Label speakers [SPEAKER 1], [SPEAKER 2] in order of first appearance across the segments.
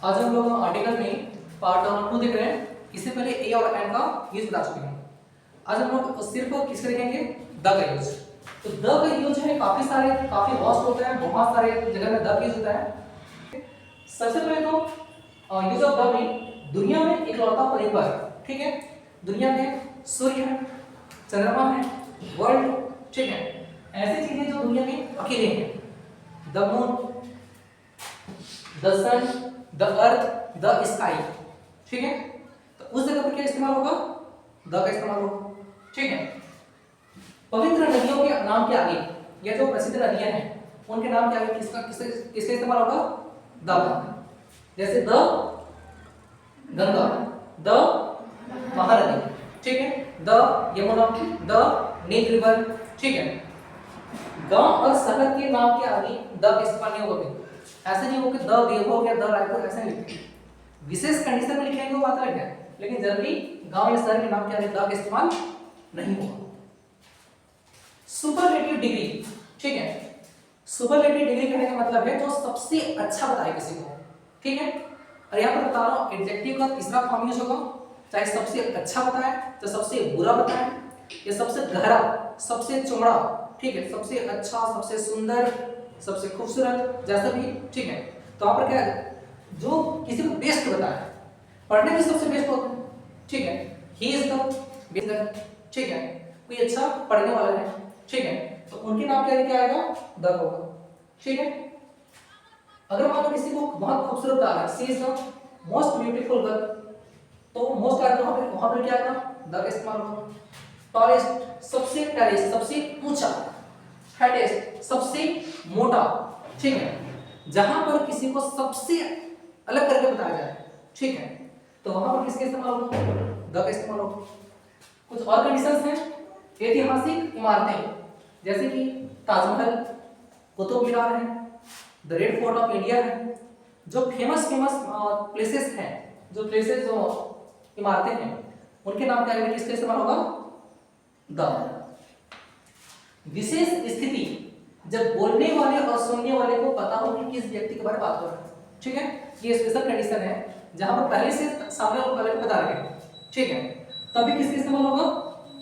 [SPEAKER 1] आज हम लोग आर्टिकल में पार्ट 2 देख रहे हैं। इससे पहले ए और एन का यूज बता चुके हैं। आज हम लोग सिर्फ किसका देखेंगे, द का यूज। तो द का यूज है काफी वास्ट होता है, बहुत सारे जगह में द का यूज होता है। सबसे पहले तो यूज ऑफ द में दुनिया में इकलौता परिवार, ठीक है। दुनिया में सूर्य है, चंद्रमा है, वर्ल्ड, ठीक है। ऐसी चीजें जो दुनिया में अकेले हैं, the moon, the sun, the earth, the sky, ठीक है। तो उस जगह पर क्या इस्तेमाल होगा, द का इस्तेमाल होगा, ठीक है। पवित्र नदियों के नाम के आगे या जो प्रसिद्ध नदियां हैं उनके नाम के आगे किसका इस्तेमाल होगा, द का। जैसे द गंगा, द महानदी, ठीक है, the Yamuna, the Nile river, ठीक है। गांव और शहर के नाम के आगे द का इस्तेमाल नहीं होगा। ऐसे नहीं हो कि द देव हो गया, द रायपुर, ऐसे नहीं लिखते। विशेष कंडीशन में लिखेंगे वो बात अलग है, लेकिन जनरली गांव या शहर के नाम के आगे द का इस्तेमाल नहीं होगा। सुपरलेटिव डिग्री, ठीक है। सुपरलेटिव डिग्री कहने का मतलब है जो सबसे अच्छा बताए किसी को, ठीक है। और यहां पर बता रहा हूं एडजेक्टिव का तीसरा फॉर्म यूज होगा, चाहे सबसे अच्छा बताए, चाहे सबसे बुरा बताए, या सबसे गहरा, सबसे चौड़ा, ठीक है, सबसे अच्छा, सबसे सुंदर, सबसे खूबसूरत, जैसा भी, ठीक है। तो वहां पर क्या है, जो किसी को बेस्ट बताए, पढ़ने में सबसे बेस्ट होता है, ठीक है। ही इज द बेस्ट, ठीक है। कोई अच्छा पढ़ने वाला है, ठीक है, तो उनके नाम क्या आएगा, द होगा, ठीक है। अगर मान लो किसी को बहुत खूबसूरत कहा है, she is the most beautiful girl, तो मोस्ट आएगा वहां पर क्या आएगा, द का इस्तेमाल होगा। टॉलेस्ट, सबसे टॉलेस्ट, सबसे ऊंचा, फैटेस्ट, सबसे मोटा, ठीक है। जहां पर किसी को सबसे अलग करके बताया जाए, ठीक है, तो वहां पर किसका इस्तेमाल होगा, द का इस्तेमाल होगा। कुछ और कंडीशंस हैं, ऐतिहासिक इमारतें जैसे कि ताजमहल, कुतुब मीनार है, the red fort of India है, जो फेमस प्लेसेस हैं, जो इमारतें हैं, उनके नाम क्या है, किसका इस्तेमाल होगा, द। विशेष स्थिति, जब बोलने वाले और सुनने वाले को पता हो कि किस व्यक्ति के बारे में बात हो रहा है, ठीक है। ये स्पेशल कंडीशन है जहां पर पहले से सामने वाले को बता रहे हैं, ठीक है, तभी किसका इस्तेमाल होगा,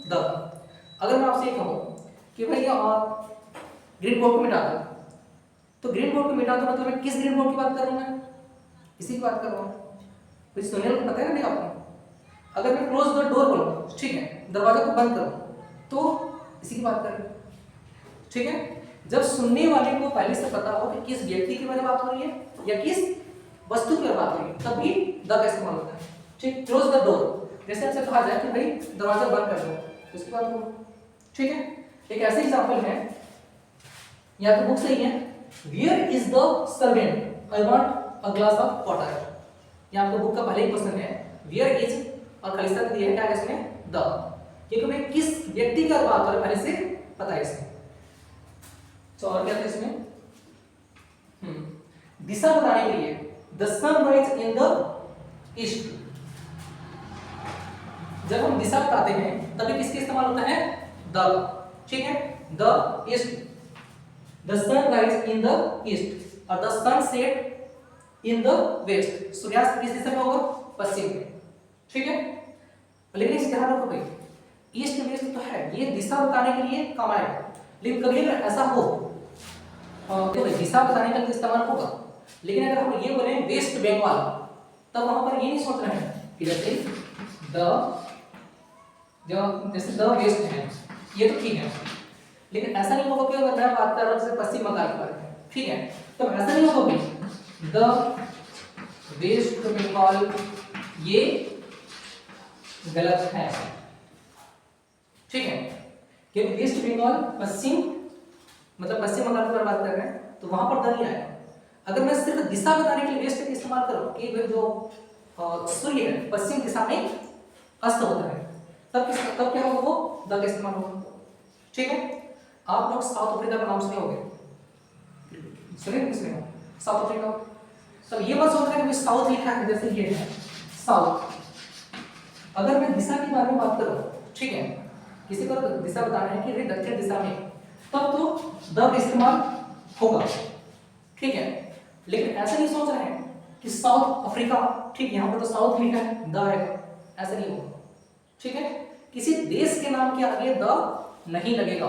[SPEAKER 1] द। अगर मैं आपसे ये कहूं कि भाई ग्रीन बोर्ड को मिटा दो, तो ग्रीन बोर्ड को मिटा दो मतलब मैं किस ग्रीन बोर्ड की बात कर रहा हूं, मैं इसी की बात कर रहा हूं, कुछ सुनने को पता है ना नहीं आपको। अगर मैं क्लोज द डोर बोलूं, ठीक है, दरवाजा को बंद करो, तो इसी की बात कर रहे हैं, ठीक है। जब सुनने वाले को पहले से पता हो कि किस व्यक्ति के बारे में बात हो रही है या किस वस्तु की बात हो रही है, तब भी द का इस्तेमाल होता है, ठीक। क्लोज द डोर, जैसे आपसे कहा जाए कि भाई दरवाजा बंद कर दो, तो इसकी बात होगा, ठीक है। एक ऐसे एग्जांपल है, या तो बुक सही है, where is the servant, I want a glass of water. ये आपको बुक का पहले ही क्वेश्चन है, वेयर इज और खालिस्तान दिया है क्या है इसमें, द, क्योंकि भाई किस व्यक्ति की बात हो रही है पहले से पता है इसमें। तो और क्या था इसमें, दिशा बताने के लिए, the sun rise in the east. जब हम दिशा बताते हैं तभी किसके इस्तेमाल होता है, द, ठीक है। The east, the sun rise in the east, और the sun set in the west. सूर्यास्त किस दिशा में होगा, पश्चिम में, ठीक है। लेकिन इस ध्यान रखो भाई, ईस्ट वेस्ट तो है, ये दिशा बताने के लिए काम आएगा, लेकिन कभी अगर ऐसा हो तो दिशा बताने का इस्तेमाल होगा। लेकिन अगर हम ये बोले वेस्ट बंगाल, तब वहां पर ये नहीं सोच रहे हैं कि जैसे द वेस्ट है, ये तो ठीक है, लेकिन ऐसा नहीं होगा कि अगर मैं बात कर रहा हूं जैसे पश्चिम बंगाल के बारे में, ठीक है, तो ऐसा नहीं होगा कि द वेस्ट बंगाल, ये गलत है, ठीक है, क्योंकि वेस्ट बंगाल पश्चिम, मतलब पश्चिम बंगाल की बात कर रहे हैं, तो वहां पर द नहीं आएगा। अगर मैं सिर्फ दिशा बताने के लिए वेस्ट का इस्तेमाल करूं कि जो सूर्य है पश्चिम दिशा में अस्त होता है, तब क्या होगा, वो द का इस्तेमाल होगा, ठीक है। आप लोग साउथ अफ्रीका का नाम सुने होंगे, सुने किसने, साउथ अफ्रीका। तब ये बात सोच रहे हैं कि साउथ लिखा है, जैसे ये है साउथ। अगर मैं दिशा के बारे में बात करूं, ठीक है, किसी को दिशा बताना है कि दक्षिण दिशा में, तब तो द का इस्तेमाल होगा, ठीक है। लेकिन ऐसा नहीं सोच रहे हैं कि साउथ अफ्रीका, ठीक, यहाँ पर तो साउथ लिखा है, द आएगा, ऐसा नहीं होगा, ठीक है। किसी देश के नाम के आगे द नहीं लगेगा।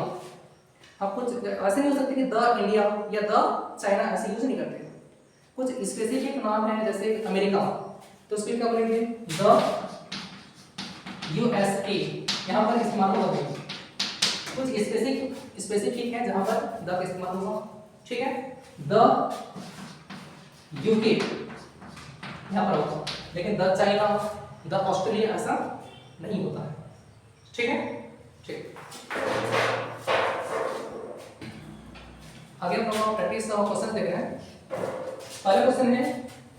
[SPEAKER 1] आप कुछ ऐसे नहीं हो सकते कि द इंडिया या द चाइना ऐसे यूज नहीं करते। कुछ स्पेसिफिक नाम है जैसे अमेरिका, तो उसके क्या बोलेंगे, द यूएसए, यहाँ पर इस्तेमाल होगा। कुछ स्पेसिफिक है जहां पर द का इस्तेमाल होगा, ठीक है। द यूके यहाँ पर होगा, लेकिन द चाइना, द ऑस्ट्रेलिया ऐसा नहीं होता है, ठीक है। ठीक, आगे हम लोग प्रैक्टिस क्वेश्चन देख रहे हैं। पहला क्वेश्चन है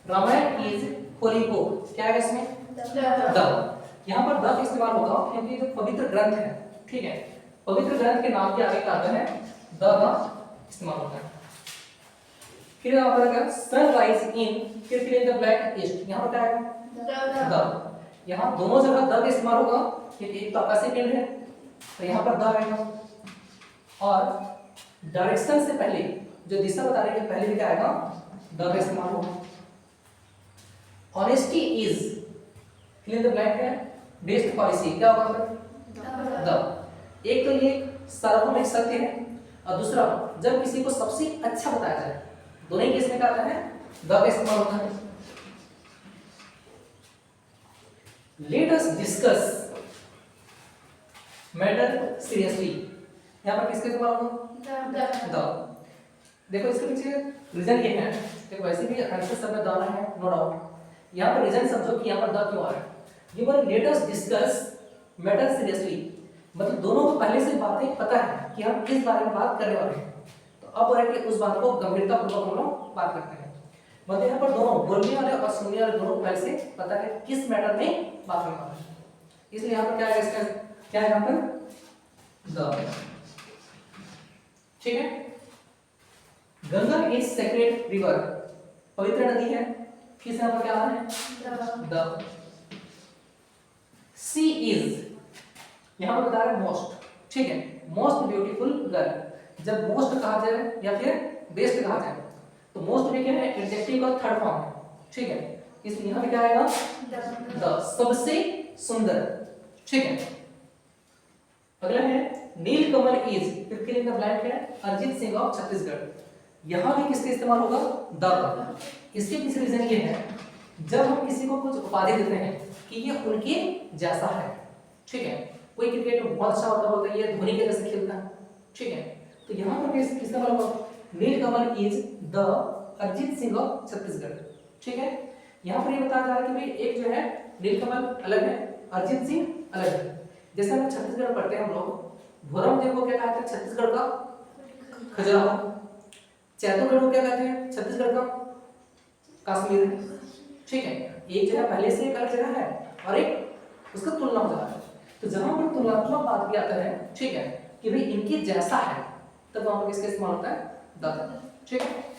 [SPEAKER 1] रामायण इज होली बुक, क्या है इसमें, द। यहाँ पर द का इस्तेमाल होगा क्योंकि जो पवित्र ग्रंथ है, ठीक है, पवित्र ग्रंथ के नाम के आगे क्या आता है, द का इस्तेमाल होता है। फिर यहाँ पर अगर सनराइज इन, फिर fill in the blank east, यहाँ पर क्या आएगा, द। यहाँ दोनों जगह द का इस्तेमाल होगा क्योंकि एक तो आकाशीय पिंड है, तो यहाँ पर द आएगा। और डायरेक्शन से पहले, जो दिशा बताने के पहले भी क्या आएगा, द का इस्तेमाल होगा। Honesty is, fill in the blank है, बेस्ट पॉलिसी, क्या होगा, द। एक तो ये सार्वभौमिक सत्य है, और दूसरा जब किसी को सबसे अच्छा बताया जाए, दोनों ही केस में क्या आता है, द का इस्तेमाल होता है। Let us discuss matter seriously, यहाँ पर किसका इस्तेमाल होगा, द। देखो इसके पीछे रीजन ये है, देखो वैसे भी आंसर सब में द है, नो डाउट। यहाँ पर रीजन समझो कि यहाँ पर द क्यों आ रहा है। ये बोले let us discuss matter seriously, मतलब दोनों को पहले से बातें पता है कि हम किस बारे में बात करने वाले हैं, तो अब बोला कि उस बात को गंभीरता पूर्वक हम लोग बात करते हैं। मतलब यहाँ पर दोनों बोलने वाले और सुनने वाले दोनों को पहले से पता है किस मैटर में बात करने वाले हैं, इसलिए यहाँ पर क्या है, इसका क्या है यहाँ पर, द, ठीक है। गंगा इज सेक्रेड रिवर, पवित्र नदी है, किस यहाँ पर क्या आ रहा है, द। सी इज, यहाँ पर बता रहे हैं मोस्ट, ठीक है, मोस्ट ब्यूटीफुल गर्ल। जब मोस्ट कहा जाए या फिर बेस्ट कहा जाए, तो मोस्ट में क्या है, एडजेक्टिव का थर्ड फॉर्म है, ठीक है, इसलिए यहाँ पे क्या आएगा, द, सबसे सुंदर, ठीक है। अगला है नीलकमल इज, फिर फिल इन द ब्लैंक है, अरिजीत सिंह ऑफ छत्तीसगढ़, यहाँ भी किसका इस्तेमाल होगा, द का। इसके पीछे रीजन ये है, जब हम किसी को कुछ उपाधि देते हैं कि ये उनके जैसा है, ठीक है, कोई क्रिकेट बहुत अच्छा होता बोलता है ये धोनी के जैसे खेलता है, ठीक है, तो यहाँ पर किसका मतलब होगा, Neelkamal is the Arijit Singh of Chhattisgarh, ठीक है। यहाँ पर ये बताया जा रहा है कि भाई एक जो है नीलकमल अलग है, अरिजीत सिंह अलग है। जैसे हम छत्तीसगढ़ पढ़ते हैं हम लोग, भोरमदेव को क्या कहते हैं, छत्तीसगढ़ का खजुराहो। चैतुरगढ़ को क्या कहते हैं, छत्तीसगढ़ का कश्मीर, ठीक है। एक जगह पहले से एक अलग जगह है और एक उसका तुलना हो जाता है, तो जहां पर तुलनात्मक बात भी आता है, ठीक है, कि भाई इनके जैसा है, तब वहां पर किसका इस्तेमाल होता है, द, ठीक है।